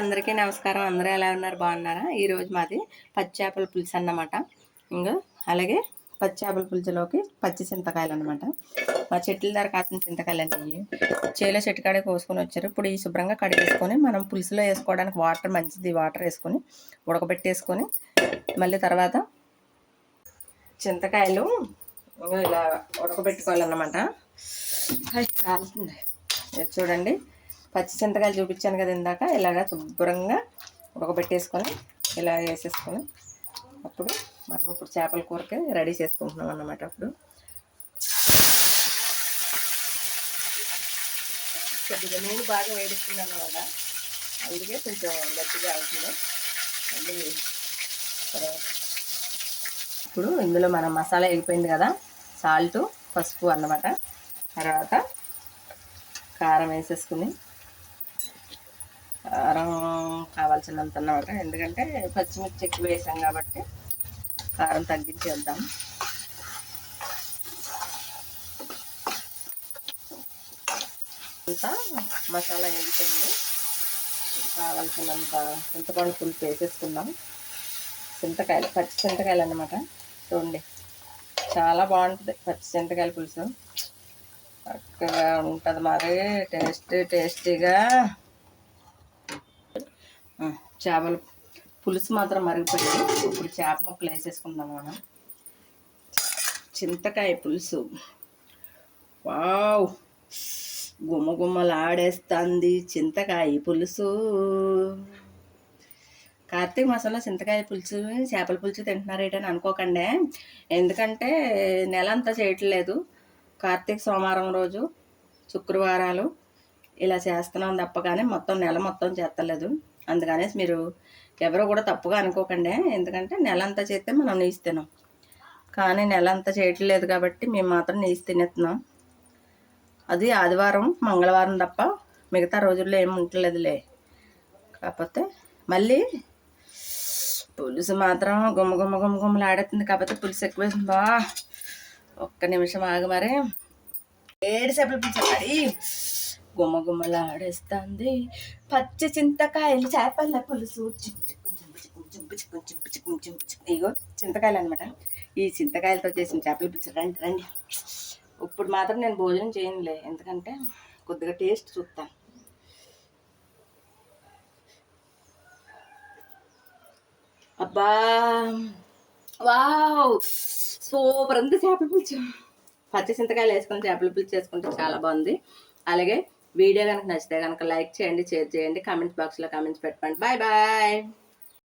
అందరికీ నమస్కారం. అందరూ ఎలా ఉన్నారు? బాగున్నారా? ఈరోజు మాది పచ్చి చేపల పులుసు అన్నమాట. ఇంకా అలాగే పచ్చి చేపల పులుసులోకి పచ్చి చింతకాయలు అనమాట. మా చెట్ల దగ్గర కాసిన చింతకాయలు అన్నీ చేలో చెట్టు కాడే కోసుకొని వచ్చారు. ఇప్పుడు ఈ శుభ్రంగా కడిగేసుకొని మనం పులుసులో వేసుకోవడానికి వాటర్ మంచిది వాటర్ వేసుకొని ఉడకబెట్టేసుకొని మళ్ళీ తర్వాత చింతకాయలు ఇలా ఉడకబెట్టుకోవాలన్నమాట. కాలుతుంది చూడండి. పచ్చి చింతకాయలు చూపించాను కదా ఇందాక, ఇలాగ శుభ్రంగా ఉడకబెట్టేసుకొని ఇలా వేసేసుకొని అప్పుడు మనం ఇప్పుడు చేపల కూరకి రెడీ చేసుకుంటున్నాం అన్నమాట. అప్పుడు కొద్దిగా నేను బాగా వేడిస్తున్నాను అన్నమాట, అందుకే కొంచెం గట్టిగా అవుతుంది. మళ్ళీ ఇప్పుడు ఇందులో మనం మసాలా వేగిపోయింది కదా, సాల్ట్ పసుపు అన్నమాట. తర్వాత కారం వేసేసుకుని, కారం కావాల్సినంత అన్నమాట, ఎందుకంటే పచ్చిమిర్చి ఎక్కువ వేసాం కాబట్టి కారం తగ్గించేద్దాం. అంతా మసాలా వేగిపోయింది. కావాల్సినంత చింతపండు పులుసు వేసేసుకుందాం. చింతకాయలు పచ్చి చింతకాయలు అన్నమాట. చూడండి చాలా బాగుంటుంది పచ్చి చింతకాయల పులుసు, చక్కగా ఉంటుంది మరి టేస్టీగా. చేపల పులుసు మాత్రం మరిగిపోయి ఇప్పుడు చేప ముక్కలు వేసేసుకుందాం మనం. చింతకాయ పులుసు వావ్, గుమ్మగుమ్మలాడేస్తుంది చింతకాయ పులుసు. కార్తీక మాసంలో చింతకాయ పులుసు చేపల పులుసు తింటున్నారేటని అనుకోకండి, ఎందుకంటే నెల అంతా చేయట్లేదు. కార్తీక సోమవారం రోజు శుక్రవారాలు ఇలా చేస్తున్నాం తప్ప కానీ మొత్తం నెల మొత్తం చేస్తలేదు. అందుకనేసి మీరు ఎవరు కూడా తప్పుగా అనుకోకండి, ఎందుకంటే నెల అంతా చేస్తే మనం నీసు తినాం, కానీ నెల అంతా చేయట్లేదు కాబట్టి మేము మాత్రం నీసు తినేస్తున్నాం. అది ఆదివారం మంగళవారం తప్ప మిగతా రోజుల్లో ఏమి ఉండలేదులే. కాకపోతే మళ్ళీ పులుసు మాత్రం గుమ్మలాడుతుంది, కాకపోతే పులుసు ఎక్కువ వేసింది. బా ఒక్క నిమిషం ఆగి మరి. ఏడు చేపల పులుసు ఆడి గుమ్మలాడేస్తుంది పచ్చి చింతకాయలు చేపల పులుసు. ఇగో చింతకాయలు అనమాట, ఈ చింతకాయలతో చేసిన చేపల పులుసు. రండి రండి. ఇప్పుడు మాత్రం నేను భోజనం చేయనులే, ఎందుకంటే కొద్దిగా టేస్ట్ చూస్తాను. అబ్బా వావ్, సూపర్ అంతా చేపల పులుసు. పచ్చి చింతకాయలు వేసుకొని చేపల పులుసు చేసుకుంటే చాలా బాగుంది. అలాగే వీడియో కనుక నచ్చితే కనుక లైక్ చేయండి, షేర్ చేయండి, కామెంట్స్ బాక్స్లో కామెంట్స్ పెట్టండి. Bye bye.